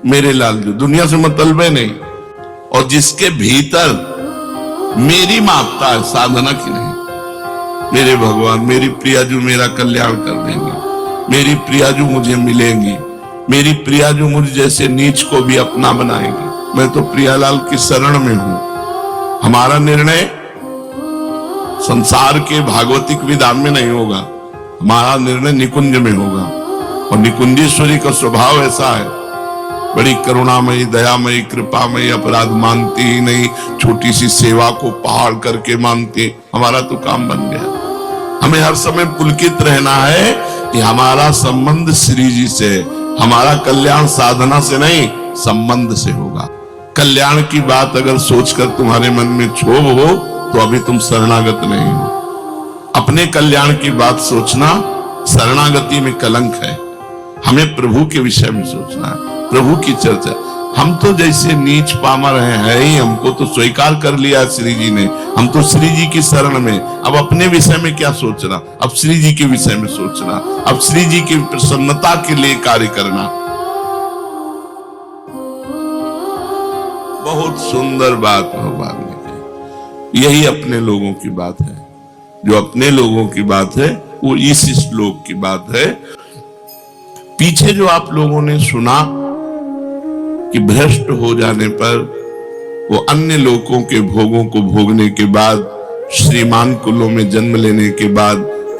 मेरे लाल जो दुनिया से मतलब है नहीं, और जिसके भीतर मेरी मापता है, साधना की नहीं। मेरे भगवान, मेरी प्रियाजू मेरा कल्याण कर देंगे, मेरी प्रियाजू मुझे मिलेंगी, मेरी प्रियाजू मुझ जैसे नीच को भी अपना बनाएंगे। मैं तो प्रियालाल की शरण में हूं। हमारा निर्णय संसार के भागवतिक विधान में नहीं होगा, हमारा निर्णय निकुंज में होगा। और निकुंजेश्वरी का स्वभाव ऐसा है, बड़ी करुणामयी, दयामयी, कृपामयी, अपराध मानती ही नहीं, छोटी सी सेवा को पहाड़ करके मानती। हमारा तो काम बन गया। हमें हर समय पुलकित रहना है कि हमारा संबंध श्री जी से, हमारा कल्याण साधना से नहीं, संबंध से होगा। कल्याण की बात अगर सोचकर तुम्हारे मन में क्षोभ हो तो अभी तुम शरणागत नहीं हो। अपने कल्याण की बात सोचना शरणागति में कलंक है। हमें प्रभु के विषय में सोचना है, प्रभु की चर्चा। हम तो जैसे नीच पामर हैं ही, हमको तो स्वीकार कर लिया श्री जी ने, हम तो श्री जी की शरण में। अब अपने विषय में क्या सोचना, अब श्री जी के विषय में सोचना, अब श्री जी की प्रसन्नता के लिए कार्य करना। बहुत सुंदर बात भगवान ने कही। यही अपने लोगों की बात है। जो अपने लोगों की बात है वो इस श्लोक की बात है। पीछे जो आप लोगों ने सुना कि भ्रष्ट हो जाने पर वो अन्य लोगों के भोगों को भोगने के बाद, श्रीमान कुलों में जन्म लेने के बाद,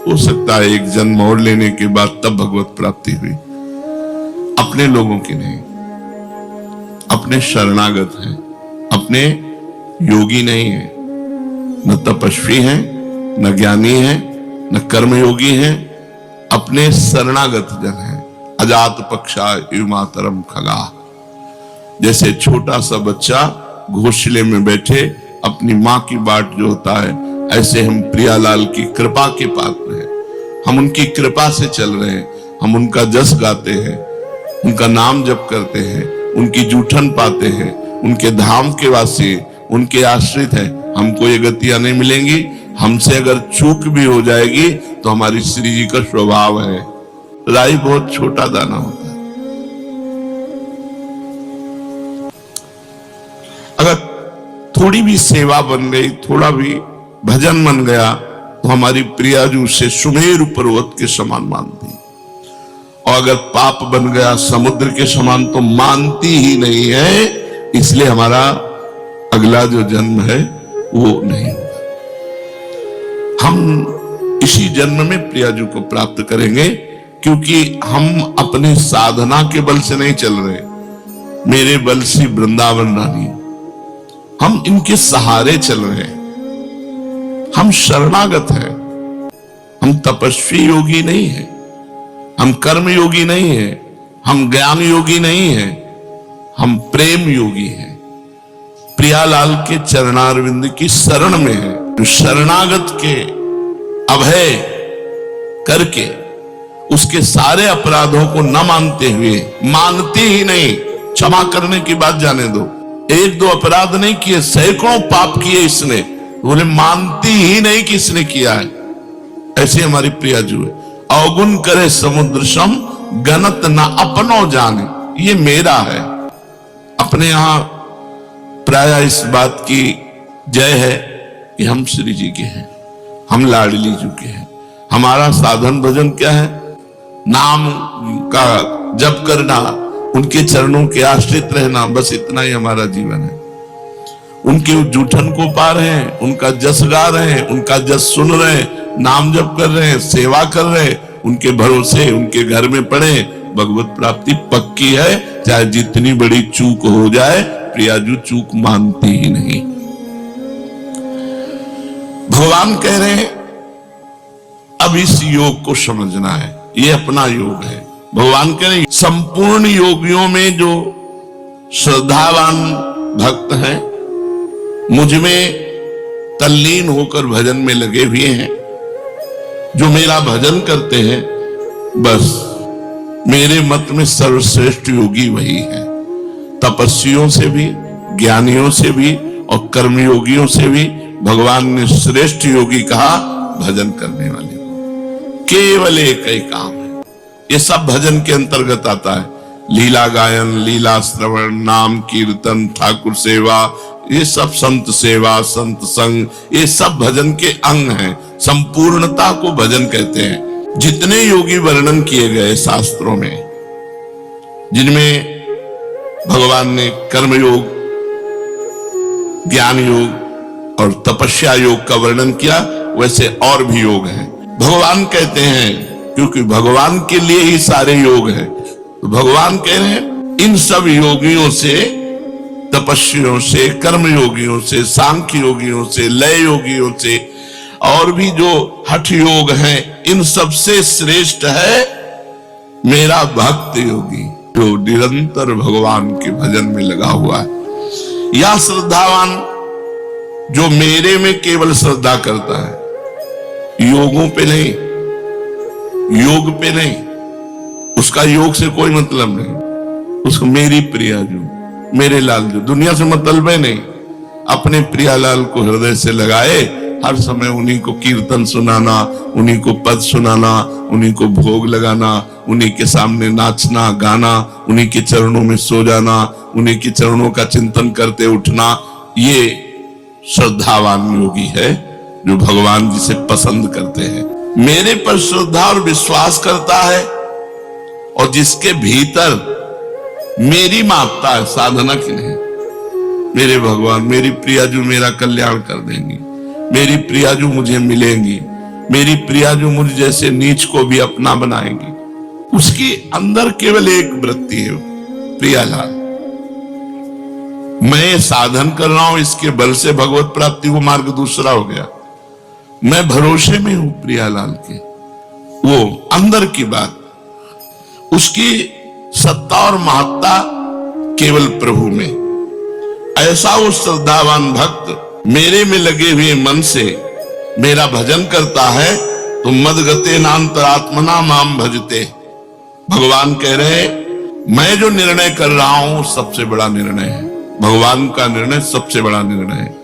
हो सकता है एक जन्म और लेने के बाद तब भगवत प्राप्ति हुई। अपने लोगों की नहीं, अपने शरणागत हैं, अपने योगी नहीं है, न तपस्वी हैं, न ज्ञानी हैं, न कर्मयोगी हैं, अपने शरणागत जन हैं। अजात पक्षा युमातरम खगा। जैसे छोटा सा बच्चा घोंसले में बैठे अपनी माँ की बाट जो होता है, ऐसे हम प्रियालाल की कृपा के पात्र हैं। हम उनकी कृपा से चल रहे हैं, हम उनका जस गाते हैं, उनका नाम जप करते हैं, उनकी जूठन पाते हैं, उनके धाम के वासी, उनके आश्रित हैं। हमको ये गतियां नहीं मिलेंगी। हमसे अगर चूक भी हो जाएगी तो हमारी श्री जी का स्वभाव है। राई बहुत छोटा दाना होता है, अगर थोड़ी भी सेवा बन गई, थोड़ा भी भजन बन गया तो हमारी प्रियाजू से सुमेरु पर्वत के समान मानती। और अगर पाप बन गया समुद्र के समान तो मानती ही नहीं है। इसलिए हमारा अगला जो जन्म है वो नहीं होगा। हम इसी जन्म में प्रियाजू को प्राप्त करेंगे, क्योंकि हम अपने साधना के बल से नहीं चल रहे। मेरे बल से वृंदावन रानी, हम इनके सहारे चल रहे हैं। हम शरणागत हैं, हम तपस्वी योगी नहीं है, हम कर्म योगी नहीं है, हम ज्ञान योगी नहीं है, हम प्रेम योगी हैं। प्रियालाल के चरणारविंद की शरण में है। तो शरणागत के अभय करके उसके सारे अपराधों को न मानते हुए, मानते ही नहीं, क्षमा करने की बात जाने दो, एक दो अपराध नहीं किए, सैकड़ों पाप किए इसने, बोले मानती ही नहीं कि इसने किया है। ऐसे हमारी प्रियाजू है। अवगुण करे समुद्र सम, गणत न अपनो जाने। ये मेरा है। अपने यहां प्राय इस बात की जय है कि हम श्री जी के हैं, हम लाडली जी के हैं। हमारा साधन भजन क्या है? नाम का जप करना, उनके चरणों के आश्रित रहना, बस इतना ही हमारा जीवन है। उनके जूठन को पा रहे हैं, उनका जस गा रहे हैं, उनका जस सुन रहे हैं, नाम जप कर रहे हैं, सेवा कर रहे हैं, उनके भरोसे उनके घर में पड़े। भगवत प्राप्ति पक्की है, चाहे जितनी बड़ी चूक हो जाए। प्रियाजू चूक मानती ही नहीं। भगवान कह रहे हैं अब इस योग को समझना है, ये अपना योग है। भगवान कह रहे हैं संपूर्ण योगियों में जो श्रद्धावान भक्त हैं, मुझ में तल्लीन होकर भजन में लगे हुए हैं, जो मेरा भजन करते हैं, बस मेरे मत में सर्वश्रेष्ठ योगी वही है। तपस्वियों से भी, ज्ञानियों से भी और कर्मयोगियों से भी भगवान ने श्रेष्ठ योगी कहा भजन करने वाले को। केवल एक ही काम है, ये सब भजन के अंतर्गत आता है। लीला गायन, लीला श्रवण, नाम कीर्तन, ठाकुर सेवा, ये सब संत सेवा, संत संग, ये सब भजन के अंग हैं। संपूर्णता को भजन कहते हैं। जितने योगी वर्णन किए गए शास्त्रों में, जिनमें भगवान ने कर्म योग, ज्ञान योग और तपस्या योग का वर्णन किया, वैसे और भी योग हैं। भगवान कहते हैं, क्योंकि भगवान के लिए ही सारे योग हैं, तो भगवान कह रहे हैं इन सब योगियों से, तपस्वियों से, कर्म योगियों से, सांख्य योगियों से, लय योगियों से, और भी जो हठ योग हैं, इन सबसे श्रेष्ठ है मेरा भक्त योगी, जो निरंतर भगवान के भजन में लगा हुआ है। या श्रद्धावान, जो मेरे में केवल श्रद्धा करता है, योगों पे नहीं, योग पे नहीं, उसका योग से कोई मतलब नहीं, उसको मेरी प्रिया जो, मेरे लाल जो, दुनिया से मतलब है नहीं, अपने प्रिया लाल को हृदय से लगाए, हर समय उन्हीं को कीर्तन सुनाना, उन्हीं को पद सुनाना, उन्हीं को भोग लगाना, उन्हीं के सामने नाचना गाना, उन्हीं के चरणों में सो जाना, उन्हीं के चरणों का चिंतन करते उठना, ये श्रद्धावान योगी है, जो भगवान जी से पसंद करते हैं। मेरे पर श्रद्धा और विश्वास करता है, और जिसके भीतर मेरी मापता है, साधना की नहीं। मेरे भगवान, मेरी प्रिया जो मेरा कल्याण कर देंगी, मेरी प्रिया जो मुझे मिलेंगी, मेरी प्रिया जो मुझ जैसे नीच को भी अपना बनाएंगी, उसकी अंदर केवल एक वृत्ति है, प्रियालाल। मैं साधन कर रहा हूं, इसके बल से भगवत प्राप्ति को मार्ग दूसरा हो गया, मैं भरोसे में हूं प्रियालाल के। वो अंदर की बात, उसकी सत्ता और महत्ता केवल प्रभु में। ऐसा वो श्रद्धावान भक्त मेरे में लगे हुए मन से मेरा भजन करता है, तो मदगते नान्तरात्मना माम भजते। भगवान कह रहे, मैं जो निर्णय कर रहा हूं सबसे बड़ा निर्णय है, भगवान का निर्णय सबसे बड़ा निर्णय है।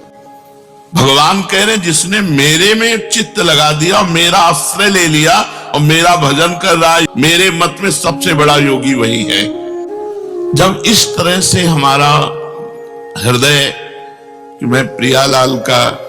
भगवान कह रहे, जिसने मेरे में चित्त लगा दिया, मेरा आश्रय ले लिया और मेरा भजन कर रहा है, मेरे मत में सबसे बड़ा योगी वही है। जब इस तरह से हमारा हृदय कि मैं प्रियालाल का